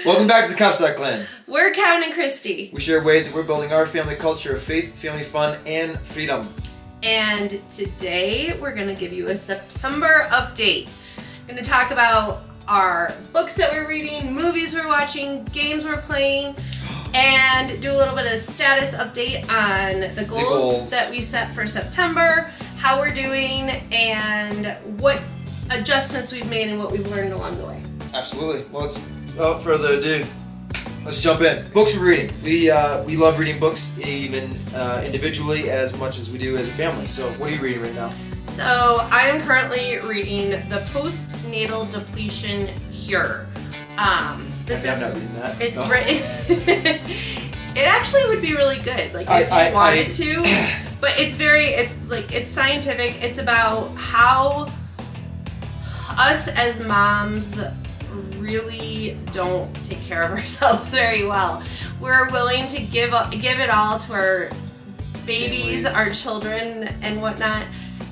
Welcome back to the Comstock Clan. We're Kevin and Christy. We share ways that we're building our family culture of faith, family fun, and freedom. And today we're going to give you a September update. We're going to talk about our books that we're reading, movies we're watching, games we're playing, and do a little bit of status update on the goals that we set for September, how we're doing, and what adjustments we've made and what we've learned along the way. Absolutely. Well, without further ado, let's jump in. Books we're reading. We love reading books, even individually, as much as we do as a family. So what are you reading right now? So I am currently reading The Postnatal Depletion Cure. I'm not reading that. It's written. It actually would be really good, like if you wanted to. But it's scientific. It's about how us as moms really don't take care of ourselves very well. We're willing to give it all to our babies, our children, and whatnot,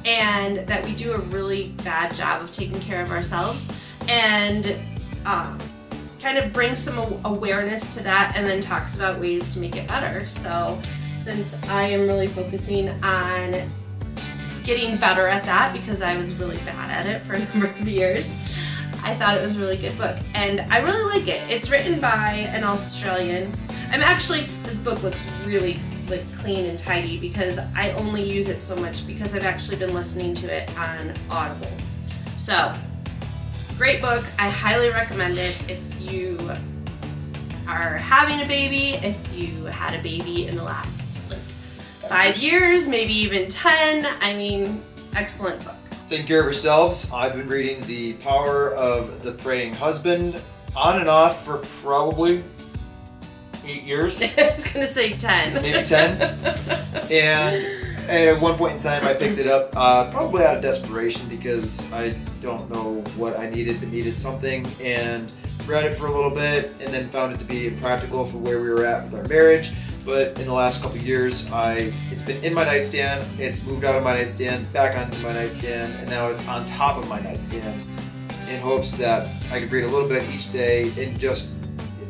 and that we do a really bad job of taking care of ourselves, and kind of brings some awareness to that, and then talks about ways to make it better. So since I am really focusing on getting better at that because I was really bad at it for a number of years, I thought it was a really good book, and I really like it. It's written by an Australian. This book looks really clean and tidy because I only use it so much because I've actually been listening to it on Audible. So, great book. I highly recommend it if you are having a baby, if you had a baby in the last 5 years, maybe even 10. I mean, excellent book. Taking care of yourselves. I've been reading The Power of the Praying Husband on and off for probably 8 years. I was going to say 10. Maybe 10. And at one point in time I picked it up probably out of desperation because I don't know what I needed, but needed something, and read it for a little bit and then found it to be impractical for where we were at with our marriage. But in the last couple of years, it's been in my nightstand, it's moved out of my nightstand, back onto my nightstand, and now it's on top of my nightstand in hopes that I can read a little bit each day and just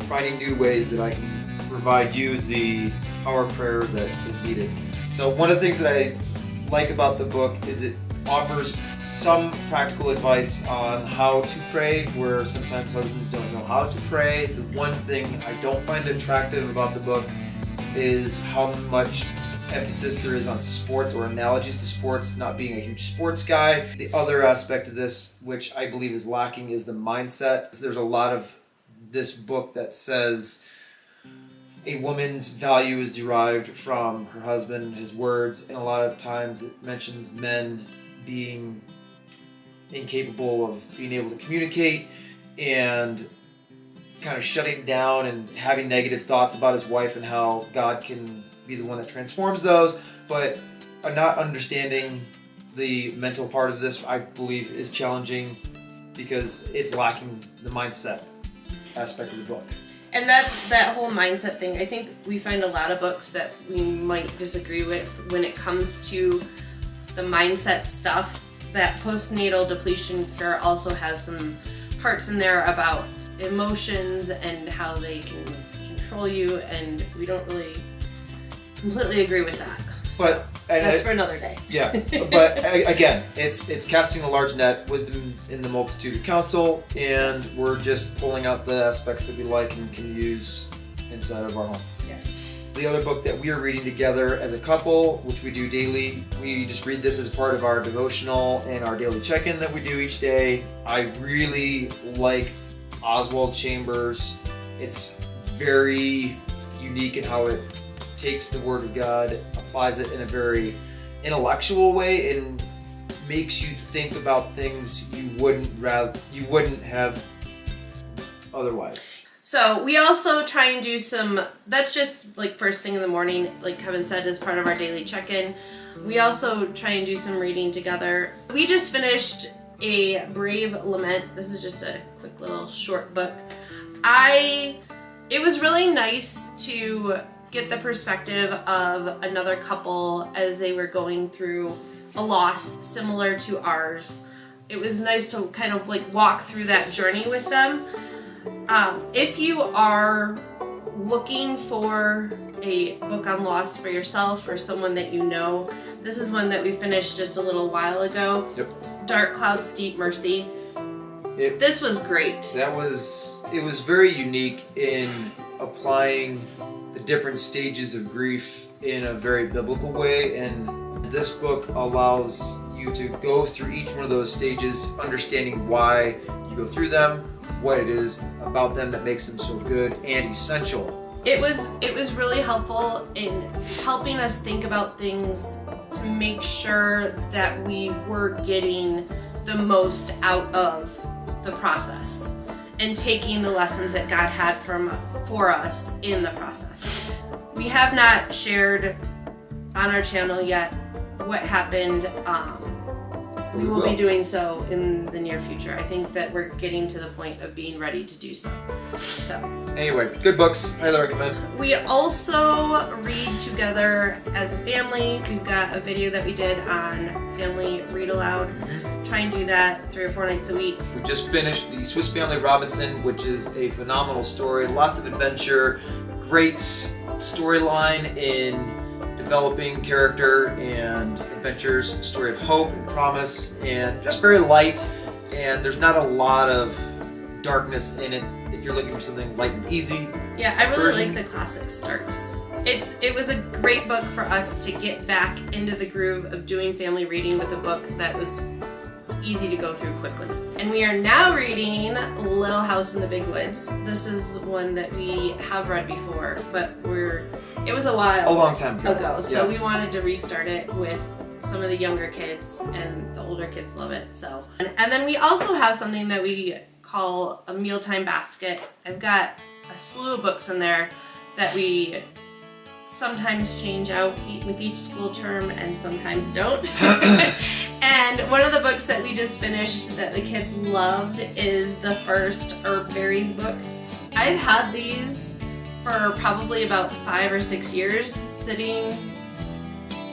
finding new ways that I can provide you the power of prayer that is needed. So one of the things that I like about the book is it offers some practical advice on how to pray, where sometimes husbands don't know how to pray. The one thing I don't find attractive about the book is how much emphasis there is on sports or analogies to sports, not being a huge sports guy. The other aspect of this, which I believe is lacking, is the mindset. There's a lot of this book that says a woman's value is derived from her husband, his words, and a lot of times it mentions men being incapable of being able to communicate and kind of shutting down and having negative thoughts about his wife and how God can be the one that transforms those, but not understanding the mental part of this, I believe, is challenging because it's lacking the mindset aspect of the book. And that's that whole mindset thing. I think we find a lot of books that we might disagree with when it comes to the mindset stuff. That Postnatal Depletion Cure also has some parts in there about emotions and how they can control you, and we don't really completely agree with that. But that's for another day. Yeah, but again, it's casting a large net, wisdom in the multitude of counsel, and yes, we're just pulling out the aspects that we like and can use inside of our home. Yes. The other book that we are reading together as a couple, which we do daily, we just read this as part of our devotional and our daily check-in that we do each day. I really like Oswald Chambers. It's very unique in how it takes the Word of God, applies it in a very intellectual way, and makes you think about things you wouldn't have otherwise. So we also try and do that's just like first thing in the morning, like Kevin said, as part of our daily check-in. We also try and do some reading together. We just finished A Brave Lament. This is just a quick little short book. It was really nice to get the perspective of another couple as they were going through a loss similar to ours. It was nice to kind of like walk through that journey with them. If you are looking for a book on loss for yourself or someone that you know, this is one that we finished just a little while ago. Yep. Dark Clouds, Deep Mercy. This was great. It was very unique in applying the different stages of grief in a very biblical way, and this book allows you to go through each one of those stages, understanding why you go through them, what it is about them that makes them so good and essential. It was really helpful in helping us think about things to make sure that we were getting the most out of the process and taking the lessons that God had for us in the process. We have not shared on our channel yet what happened. We will be doing so in the near future. I think that we're getting to the point of being ready to do so. Anyway, good books. Highly recommend. We also read together as a family. We've got a video that we did on family read aloud. Try and do that 3 or 4 nights a week. We just finished the Swiss Family Robinson, which is a phenomenal story. Lots of adventure, great storyline in developing character and adventures, story of hope and promise, and just very light, and there's not a lot of darkness in it if you're looking for something light and easy. Yeah, I really like the classic starts. It was a great book for us to get back into the groove of doing family reading with a book that was easy to go through quickly. And we are now reading Little House in the Big Woods. This is one that we have read before, but it was a long time ago. So we wanted to restart it with some of the younger kids, and the older kids love it. So, and then we also have something that we call a mealtime basket. I've got a slew of books in there that we sometimes change out with each school term and sometimes don't. And one of the books that we just finished that the kids loved is the first Herb Berries book. I've had these for probably about 5 or 6 years, sitting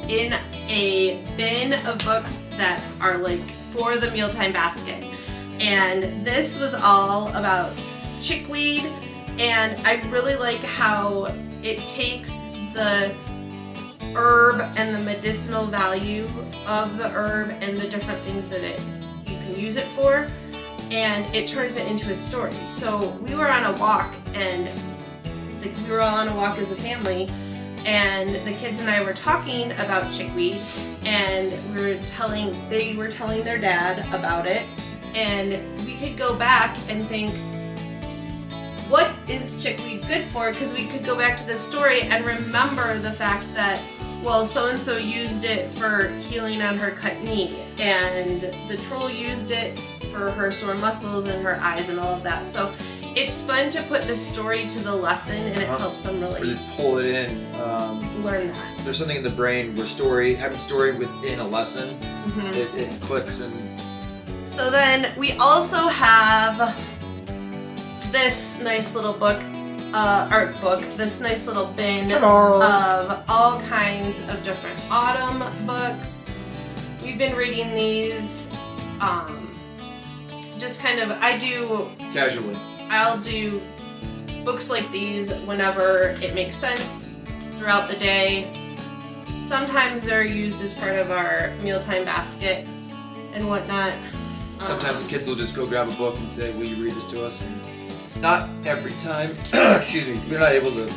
in a bin of books that are like for the mealtime basket. And this was all about chickweed, and I really like how it takes the herb and the medicinal value of the herb and the different things that you can use it for, and it turns it into a story. So we were on a walk, and we were all on a walk as a family, and the kids and I were talking about chickweed, and they were telling their dad about it, and we could go back and think, what is chickweed good for? Because we could go back to this story and remember the fact that, well, so-and-so used it for healing on her cut knee, and the troll used it for her sore muscles and her eyes and all of that. So it's fun to put the story to the lesson, and it helps them really pull it in. Learn that. There's something in the brain where having story within a lesson, it clicks. And so then we also have this nice little art book, this nice little bin of all kinds of different autumn books. We've been reading these, just kind of, casually. I'll do books like these whenever it makes sense throughout the day. Sometimes they're used as part of our mealtime basket and whatnot. Sometimes the kids will just go grab a book and say, will you read this to us? And not every time. Excuse me. We're not able to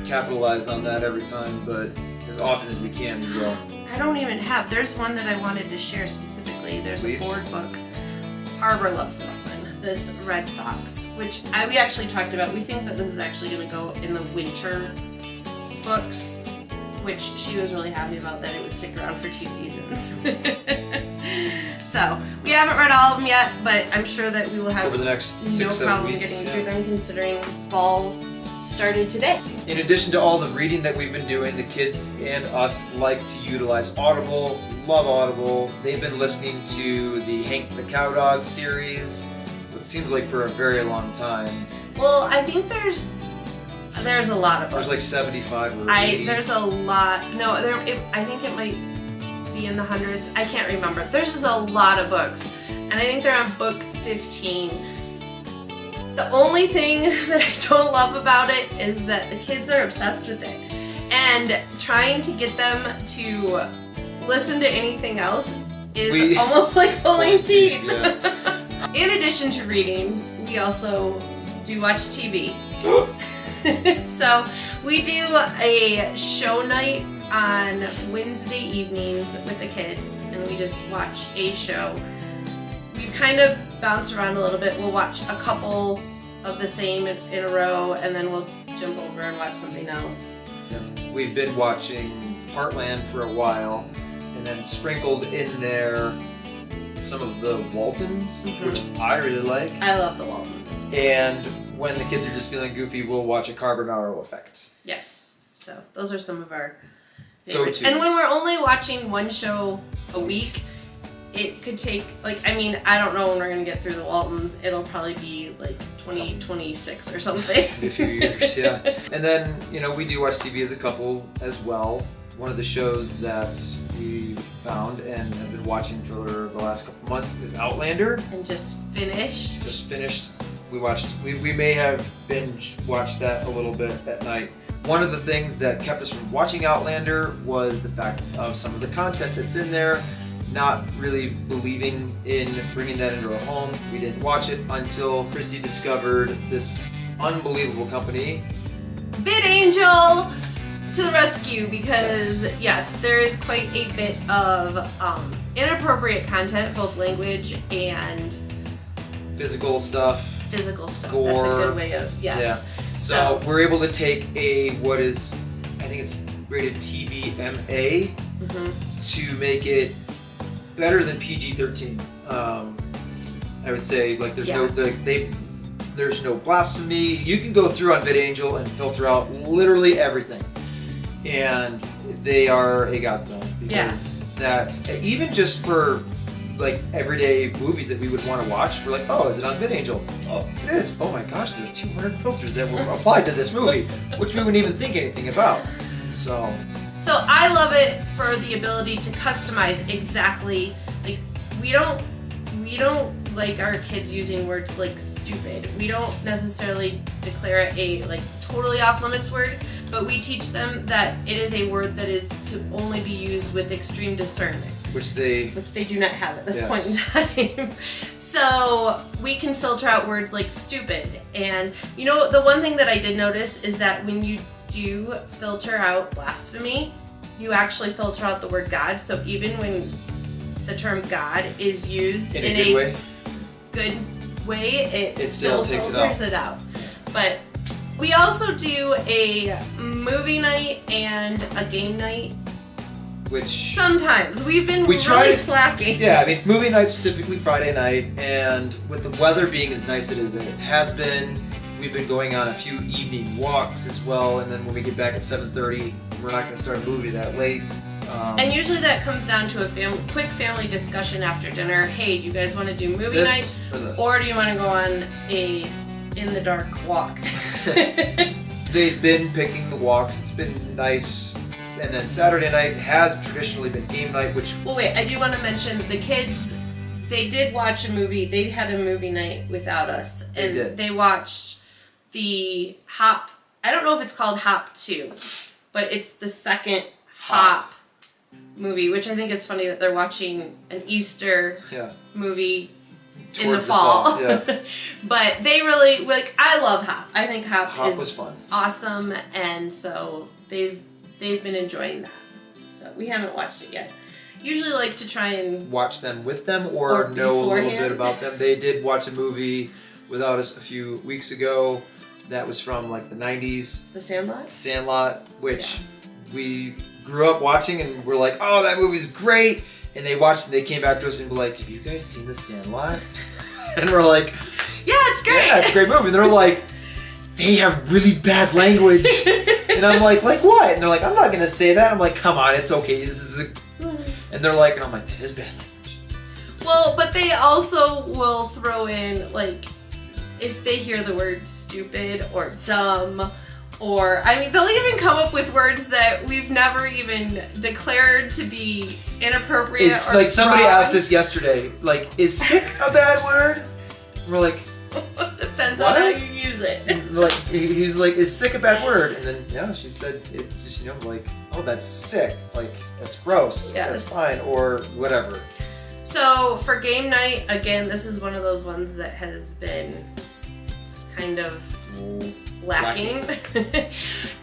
capitalize on that every time, but as often as we can, we will. I don't even have. There's one that I wanted to share specifically. There's a board book. Harbor loves this one. This Red Fox, which we actually talked about. We think that this is actually going to go in the winter books, which she was really happy about, that it would stick around for 2 seasons. So we haven't read all of them yet, but I'm sure that we will have over the next 6-7 weeks. No problem getting through them, considering fall started today. In addition to all the reading that we've been doing, the kids and us like to utilize Audible. Love Audible. They've been listening to the Hank the Cowdog series, what seems like for a very long time. Well, I think there's a lot of books. There's like 75 or 80. There's a lot. No, I think it might be in the hundreds. I can't remember. There's just a lot of books, and I think they're on book 15. The only thing that I don't love about it is that the kids are obsessed with it. And trying to get them to listen to anything else is almost like pulling teeth. Yeah. In addition to reading, we also do watch TV. So we do a show night on Wednesday evenings with the kids, and we just watch a show. We kind of bounce around a little bit. We'll watch a couple of the same in a row, and then we'll jump over and watch something else. Yeah. We've been watching Heartland for a while, and then sprinkled in there some of the Waltons, which I really like. I love the Waltons. And when the kids are just feeling goofy, we'll watch a Carbonaro Effect. Yes. So those are some of our favorites. Go-tos. And when we're only watching one show a week, it could take, like, I mean, I don't know when we're going to get through the Waltons. It'll probably be like 2026 or something. In a few years, yeah. And then, you know, we do watch TV as a couple as well. One of the shows that we found and have been watching for the last couple months is Outlander. And just finished. We may have binge watched that a little bit at night. One of the things that kept us from watching Outlander was the fact of some of the content that's in there. Not really believing in bringing that into our home. We didn't watch it until Christy discovered this unbelievable company. VidAngel to the rescue, because yes, there is quite a bit of inappropriate content, both language and Physical stuff. Gore. That's a good way of, yes. Yeah. So we're able to take what is, I think it's rated TVMA, to make it better than PG-13. I would say, like, there's there's no blasphemy. You can go through on VidAngel and filter out literally everything, and they are a godsend, because that, even just for like everyday movies that we would want to watch, we're like, oh, is it on VidAngel? Oh, it is. Oh my gosh, there's 200 filters that were applied to this movie, which we wouldn't even think anything about. So I love it for the ability to customize exactly. Like, we don't like our kids using words like stupid. We don't necessarily declare it a like totally off limits word, but we teach them that it is a word that is to only be used with extreme discernment. Which they do not have at this point in time. So we can filter out words like stupid. And you know, the one thing that I did notice is that when you do filter out blasphemy, you actually filter out the word God. So even when the term God is used in a good way, it still filters it out. But we also do a movie night and a game night. Which sometimes we've been really slacking. Yeah, I mean, movie night's typically Friday night, and with the weather being as nice as it has been, we've been going on a few evening walks as well. And then when we get back at 7:30, we're not going to start a movie that late. And usually that comes down to a quick family discussion after dinner. Hey, do you guys want to do movie night, or do you want to go on a in the dark walk? They've been picking the walks. It's been nice. And then Saturday night has traditionally been game night, which... Well, wait, I do want to mention the kids, they did watch a movie. They had a movie night without us. And they watched the Hop... I don't know if it's called Hop 2, but it's the second Hop movie, which I think is funny that they're watching an Easter movie in the fall. Yeah. But they really... like, I love Hop. I think Hop was fun. Awesome, and so they've been enjoying that. So we haven't watched it yet. Usually like to try and watch them with them or know a little bit about them. They did watch a movie without us a few weeks ago that was from like the 90s. The Sandlot? Sandlot, which we grew up watching, and we're like, oh, that movie's great. And they watched it, they came back to us and were like, have you guys seen The Sandlot? And we're like, yeah, it's great. Yeah, it's a great movie. And they're like, they have really bad language. And I'm like what? And they're like, I'm not going to say that. I'm like, come on, it's okay. This is a... And they're like, and I'm like, that is bad language. Well, but they also will throw in, like, if they hear the word stupid or dumb, or, I mean, they'll even come up with words that we've never even declared to be inappropriate or like somebody wrong. Asked us yesterday, like, is sick a bad word? We're like... Depends depends on how you use it. Like he was like, "Is sick a bad word?" And then yeah, she said it. Just like, "Oh, that's sick. Like that's gross. Yes. That's fine or whatever." So for game night, again, this is one of those ones that has been kind of lacking.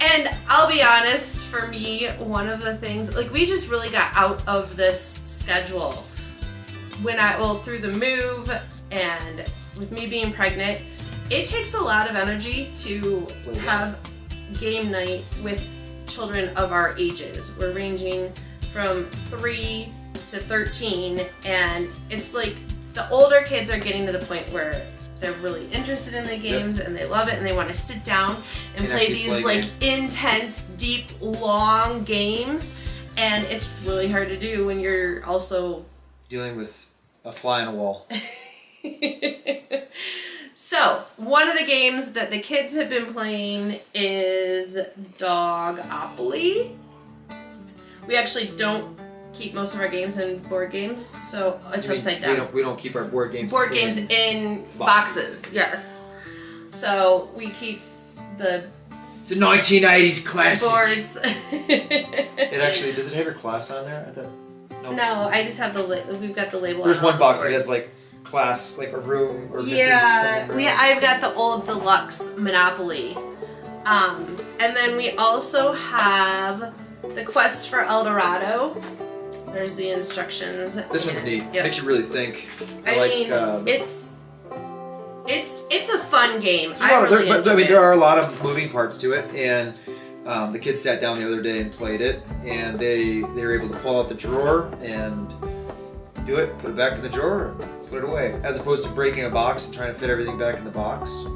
And I'll be honest, for me, one of the things, like we just really got out of this schedule through the move and with me being pregnant, it takes a lot of energy to have game night with children of our ages. We're ranging from 3 to 13, and it's like the older kids are getting to the point where they're really interested in the games and they love it and they want to sit down and play these like intense, deep, long games, and it's really hard to do when you're also dealing with a fly on a wall. So, one of the games that the kids have been playing is Dogopoly. We actually don't keep most of our games in board games, so it's upside down. We don't keep our board games in boxes. Yes. So we keep the. It's a 1980s classic. Boards. It actually does it have your class on there? I thought no, I just have we've got the label. There's one box that has like class, like a room or yeah. I've got the old deluxe Monopoly, and then we also have the Quest for El Dorado. There's the instructions. This one's neat. Yep. Makes you really think. I mean, it's a fun game. There are a lot of moving parts to it, and the kids sat down the other day and played it, and they were able to pull out the drawer and do it, put it back in the drawer, and put it away, as opposed to breaking a box and trying to fit everything back in the box.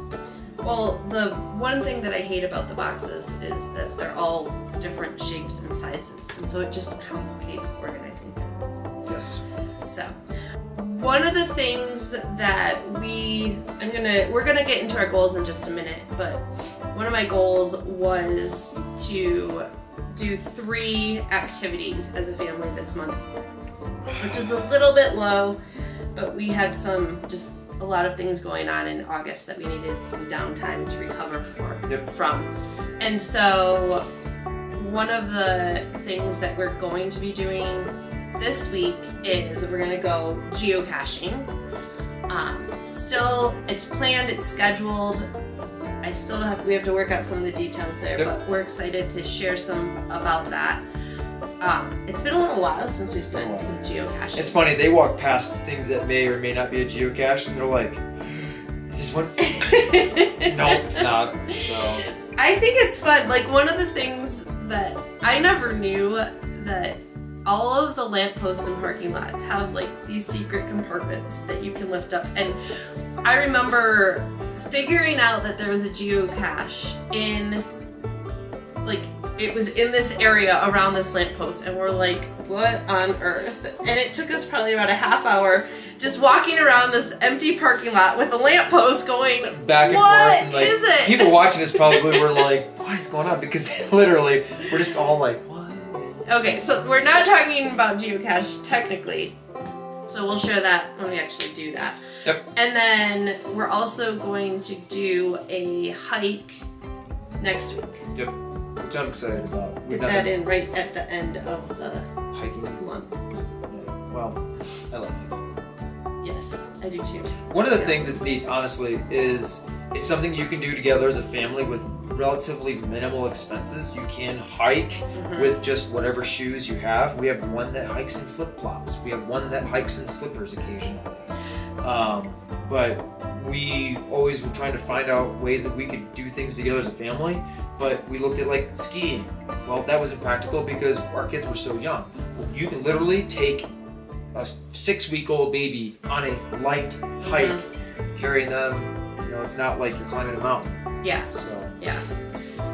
Well, the one thing that I hate about the boxes is that they're all different shapes and sizes, and so it just complicates organizing things. Yes. So, one of the things that we're gonna get into our goals in just a minute, but one of my goals was to do 3 activities as a family this month, which is a little bit low, but we had a lot of things going on in August that we needed some downtime to recover from. And so one of the things that we're going to be doing this week is we're going to go geocaching. Still, it's planned, it's scheduled. We have to work out some of the details there, but we're excited to share some about that. It's been a little while since we've done some geocaching. It's funny, they walk past things that may or may not be a geocache, and they're like, is this one? No, it's not. So I think it's fun. Like, one of the things that I never knew that all of the lampposts and parking lots have like these secret compartments that you can lift up. And I remember figuring out that there was a geocache it was in this area around this lamppost, and we're like, what on earth? And it took us probably about a half hour just walking around this empty parking lot with a lamppost going, back and what forth. And is it? People watching this probably were like, what is going on? Because literally, we're just all like, what? Okay, so we're not talking about geocache technically, so we'll share that when we actually do that. Yep. And then we're also going to do a hike next week. Yep. Which I'm excited about. Get that in right at the end of the hiking month. Yeah. Well, I love hiking. Yes, I do too. One of the things that's neat, honestly, is it's something you can do together as a family with relatively minimal expenses. You can hike with just whatever shoes you have. We have one that hikes in flip-flops. We have one that hikes in slippers occasionally. But we always were trying to find out ways that we could do things together as a family. But we looked at like skiing. Well, that was impractical because our kids were so young. You can literally take a 6-week-old baby on a light hike, carrying them. You know, it's not like you're climbing a mountain. Yeah.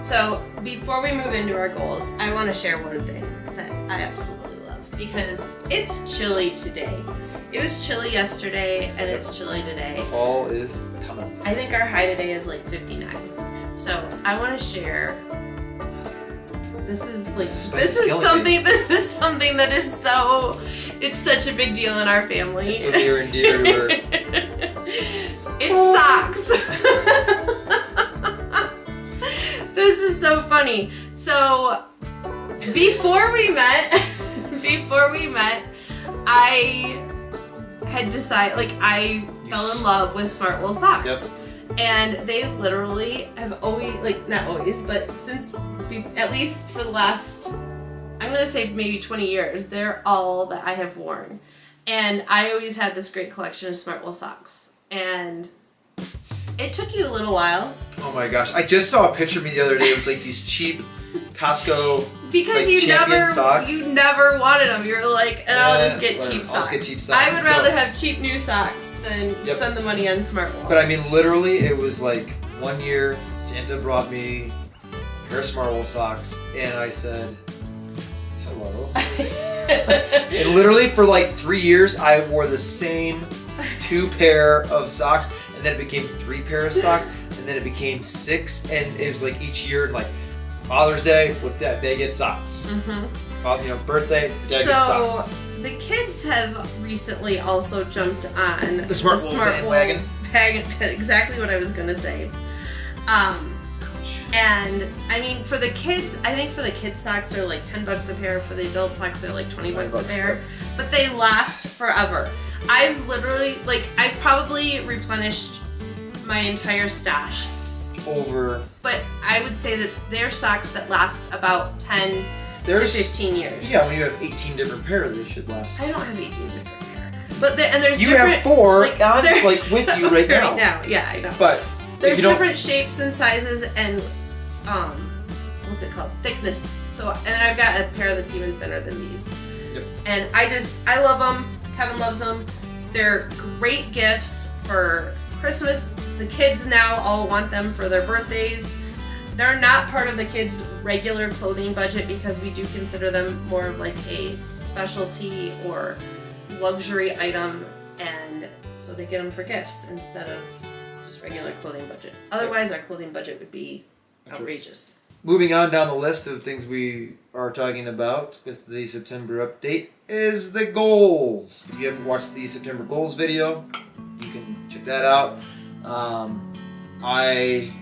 So before we move into our goals, I want to share one thing that I absolutely love, because it's chilly today. It was chilly yesterday and it's chilly today. Fall is coming. I think our high today is like 59. So I want to share. This is something that is so. It's such a big deal in our family. It's so near and dear to her. It's socks. This is so funny. So before we met, I had decided, like, I fell in love with Smartwool socks. Yep. And they literally have always, like, not always, but since, at least for the last, I'm going to say maybe 20 years, they're all that I have worn. And I always had this great collection of Smartwool socks. And it took you a little while. Oh my gosh. I just saw a picture of me the other day with like these cheap Costco because like, you never wanted them. You were like, I'll just get whatever. cheap socks. I'll just get cheap socks. I would rather have cheap new socks than spend the money on Smartwool. But I mean, literally, it was like one year Santa brought me a pair of Smartwool socks, and I said, hello. And literally for like 3 years, I wore the same 2 pair of socks, and then it became 3 pair of socks, and then it became 6, and it was like each year, like Father's Day, what's that? They get socks. Mm-hmm. Birthday, they get socks. So the kids have recently also jumped on the Smartwool bandwagon. Exactly what I was gonna say. And I mean, for the kids, I think for the kids socks they're like $10 a pair. For the adult socks they're like $20 a pair. But they last forever. I've probably replenished my entire stash. But I would say that they're socks that last about 10 to 15 years. Yeah, when you have 18 different pairs, they should last. I don't have 18 different pairs. But and there's you different... have 4 with you right now. Right now, yeah, I know. But there's different shapes and sizes and what's it called? Thickness. So, and I've got a pair that's even thinner than these. Yep. And I love them. Kevin loves them. They're great gifts for Christmas. The kids now all want them for their birthdays. They're not part of the kids' regular clothing budget because we do consider them more of like a specialty or luxury item, and so they get them for gifts instead of just regular clothing budget. Otherwise, our clothing budget would be outrageous. Moving on down the list of things we are talking about with the September update is the goals. If you haven't watched the September goals video, you can check that out. I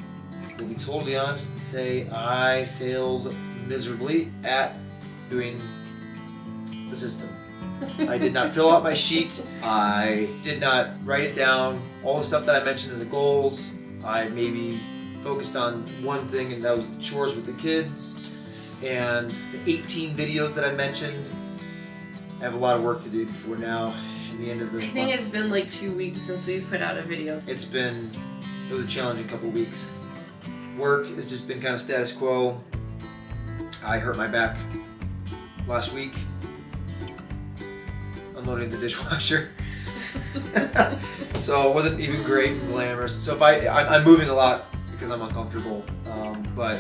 will be totally honest and say I failed miserably at doing the system. I did not fill out my sheet. I did not write it down. All the stuff that I mentioned in the goals, I maybe focused on one thing, and that was the chores with the kids. And the 18 videos that I mentioned, I have a lot of work to do before now and the end of the month. I think it's been like 2 weeks since we put out a video. It was a challenging couple of weeks. Work has just been kind of status quo. I hurt my back last week unloading the dishwasher. So it wasn't even great and glamorous. So I'm moving a lot because I'm uncomfortable, but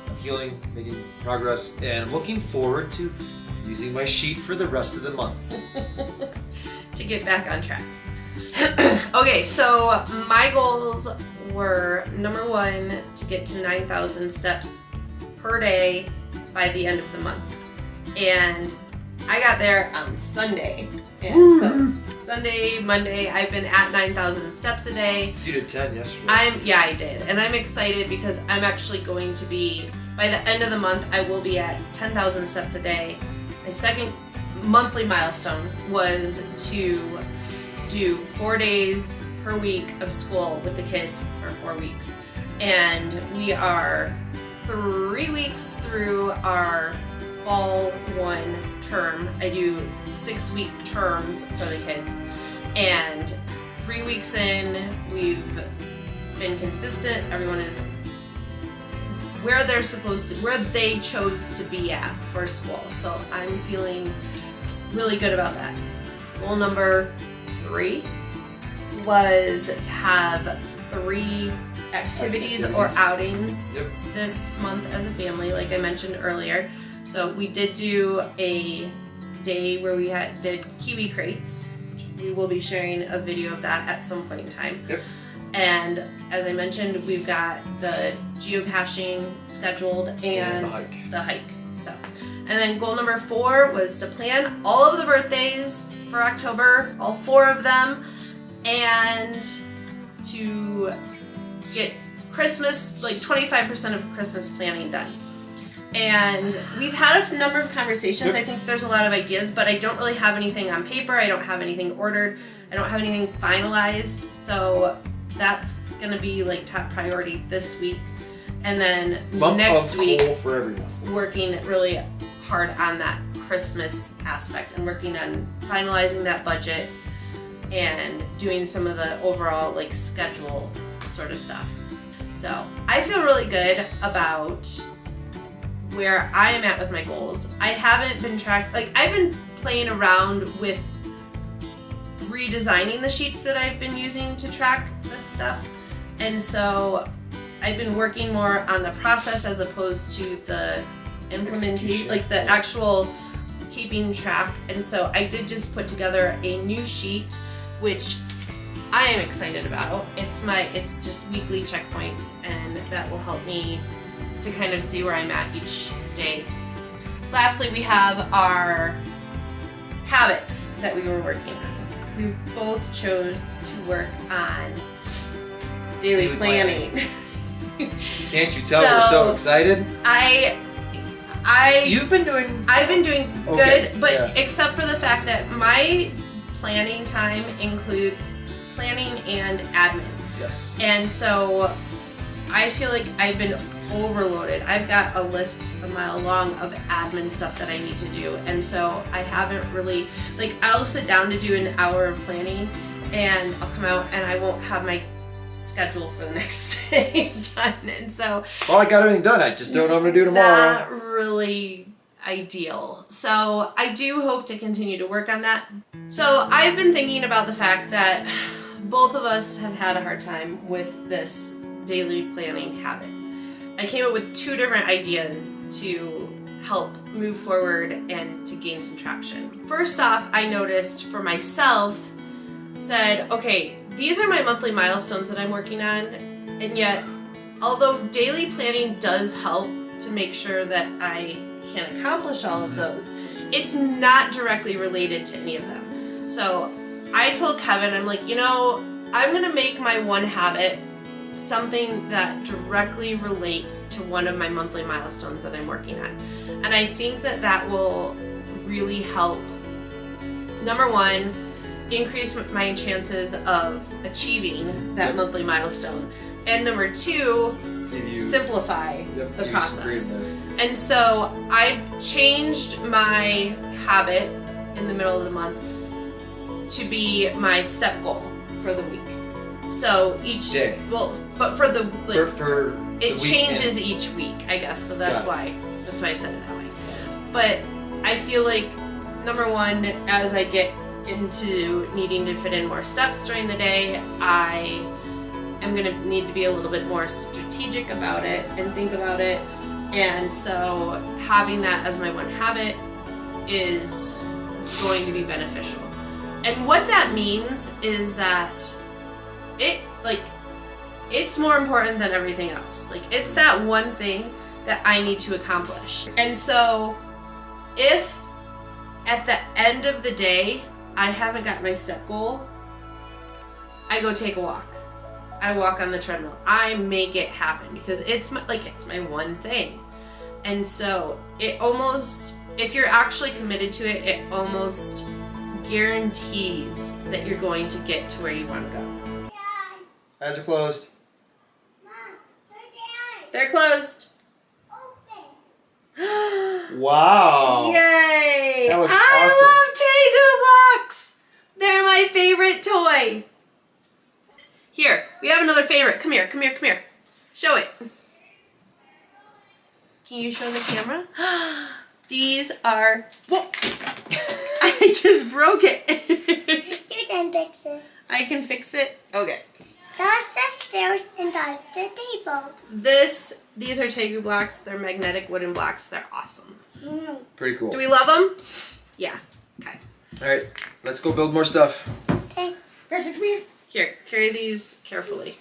I'm healing, making progress, and I'm looking forward to using my sheet for the rest of the month. To get back on track. Okay, so my goals were, number 1, to get to 9,000 steps per day by the end of the month. And I got there on Sunday. And so Sunday, Monday, I've been at 9,000 steps a day. You did 10 yesterday. I did. And I'm excited because I'm actually going to be, by the end of the month, I will be at 10,000 steps a day. My second monthly milestone was to do 4 days per week of school with the kids for 4 weeks. And we are 3 weeks through our fall 1 term. I do 6-week terms for the kids. And 3 weeks in, we've been consistent. Everyone is where they chose to be at for school. So I'm feeling really good about that. Goal number 3 was to have 3 activities or outings this month as a family, like I mentioned earlier. So we did do a day where we did kiwi crates. We will be sharing a video of that at some point in time. Yep. And as I mentioned, we've got the geocaching scheduled and the hike. So, and then goal number 4 was to plan all of the birthdays for October, all 4 of them, and to get Christmas, like 25% of Christmas planning done. And we've had a number of conversations. I think there's a lot of ideas, but I don't really have anything on paper. I don't have anything ordered. I don't have anything finalized. So that's going to be like top priority this week. And then next week, for everyone. Working really hard on that Christmas aspect and working on finalizing that budget and doing some of the overall like schedule sort of stuff. So I feel really good about where I am at with my goals. I haven't been I've been playing around with redesigning the sheets that I've been using to track this stuff. And so I've been working more on the process as opposed to the implementation, like the actual keeping track. And so I did just put together a new sheet, which I am excited about. It's just weekly checkpoints, and that will help me to kind of see where I'm at each day. Lastly, we have our habits that we were working on. We both chose to work on daily planning. Can't you tell we're so excited? I've been doing good, but except for the fact that my planning time includes planning and admin. Yes. And so I feel like I've been overloaded. I've got a list a mile long of admin stuff that I need to do, and so I haven't really, like, I'll sit down to do an hour of planning and I'll come out and I won't have my schedule for the next day done. And so, well, I got everything done, I just don't know what I'm gonna do tomorrow. Not really ideal. So I do hope to continue to work on that. So I've been thinking about the fact that both of us have had a hard time with this daily planning habit. I came up with 2 different ideas to help move forward and to gain some traction. First off, I noticed for myself, said, okay, these are my monthly milestones that I'm working on, and yet, although daily planning does help to make sure that I can accomplish all of those, it's not directly related to any of them. So I told Kevin, I'm like, I'm gonna make my one habit something that directly relates to one of my monthly milestones that I'm working on. And I think that that will really help, number one, increase my chances of achieving that monthly milestone. And number 2, simplify the process. And so I changed my habit in the middle of the month to be my step goal for the week. So each day. Well, but for the for it the changes each week, I guess. So that's why I said it that way. But I feel like, number one, as I get into needing to fit in more steps during the day, I am going to need to be a little bit more strategic about it and think about it. And so having that as my one habit is going to be beneficial. And what that means is that it's more important than everything else. Like, it's that one thing that I need to accomplish. And so if at the end of the day I haven't got my step goal, I go take a walk. I walk on the treadmill. I make it happen because it's my one thing. And so it almost, if you're actually committed to it, it almost guarantees that you're going to get to where you want to go. Eyes are closed. Mom, where's the eye? They're closed. Open. Wow. Yay! That looks I love Tegu blocks. They're my favorite toy. Here, we have another favorite. Come here. Show it. Can you show the camera? These are... Whoa! I just broke it. You can fix it. I can fix it? Okay. That's the stairs and that's the table. These are Tegu blocks. They're magnetic wooden blocks. They're awesome. Pretty cool. Do we love them? Yeah. Okay. All right, let's go build more stuff. Okay. Perfect, come here. Here, carry these carefully.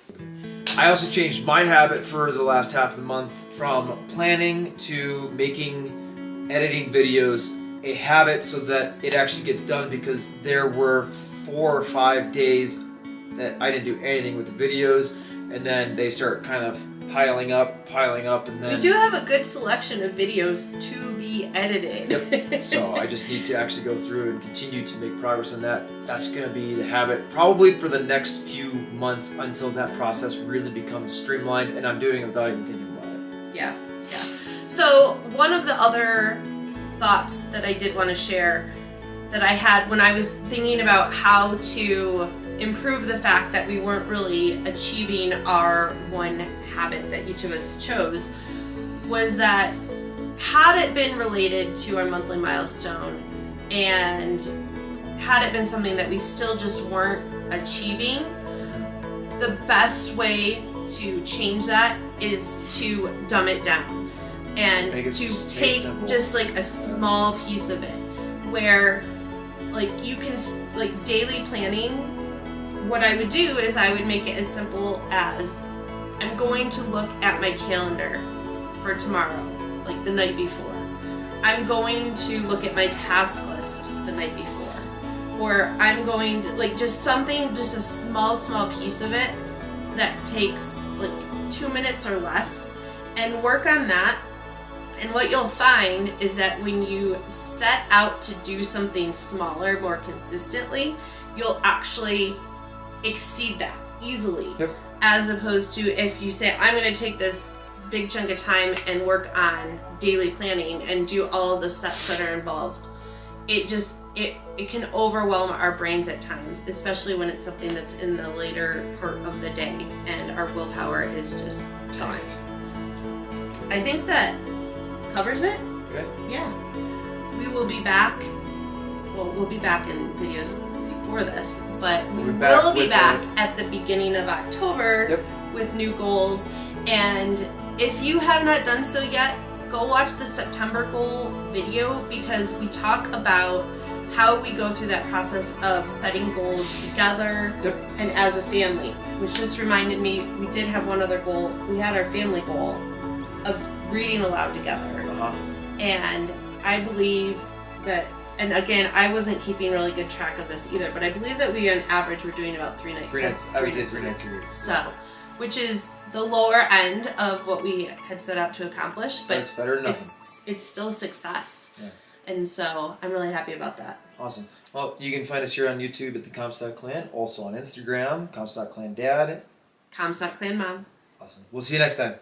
I also changed my habit for the last half of the month from planning to making editing videos a habit so that it actually gets done, because there were 4 or 5 days that I didn't do anything with the videos, and then they start kind of piling up, and then... We do have a good selection of videos to be edited. Yep. So I just need to actually go through and continue to make progress on that. That's going to be the habit probably for the next few months until that process really becomes streamlined, and I'm doing it without even thinking about it. Yeah. So one of the other thoughts that I did want to share that I had when I was thinking about how to improve the fact that we weren't really achieving our one habit that each of us chose was that had it been related to our monthly milestone and had it been something that we still just weren't achieving, the best way to change that is to dumb it down and to take just like a small piece of it where like you can like daily planning. What I would do is I would make it as simple as I'm going to look at my calendar for tomorrow, like the night before. I'm going to look at my task list the night before. Or I'm going to, like, just something, just a small piece of it that takes like 2 minutes or less, and work on that. And what you'll find is that when you set out to do something smaller more consistently, you'll actually exceed that easily. Yep. As opposed to if you say, I'm going to take this big chunk of time and work on daily planning and do all of the steps that are involved. It can overwhelm our brains at times, especially when it's something that's in the later part of the day and our willpower is just gone. I think that covers it. Okay. Yeah. We will be back. Well, we'll be back in videos before this, but we will be back at the beginning of October with new goals. And if you have not done so yet, go watch the September goal video because we talk about how we go through that process of setting goals together and as a family, which just reminded me we did have one other goal. We had our family goal of reading aloud together. And I believe that, and again, I wasn't keeping really good track of this either, but I believe that we on average were doing about 3 nights. I would say 3 nights a week. So, which is the lower end of what we had set out to accomplish, but it's better than nothing. It's still success. Yeah. And so I'm really happy about that. Awesome. Well, you can find us here on YouTube at the Comstock Clan, also on Instagram, Comstock Clan Dad. Comstock Clan Mom. Awesome. We'll see you next time.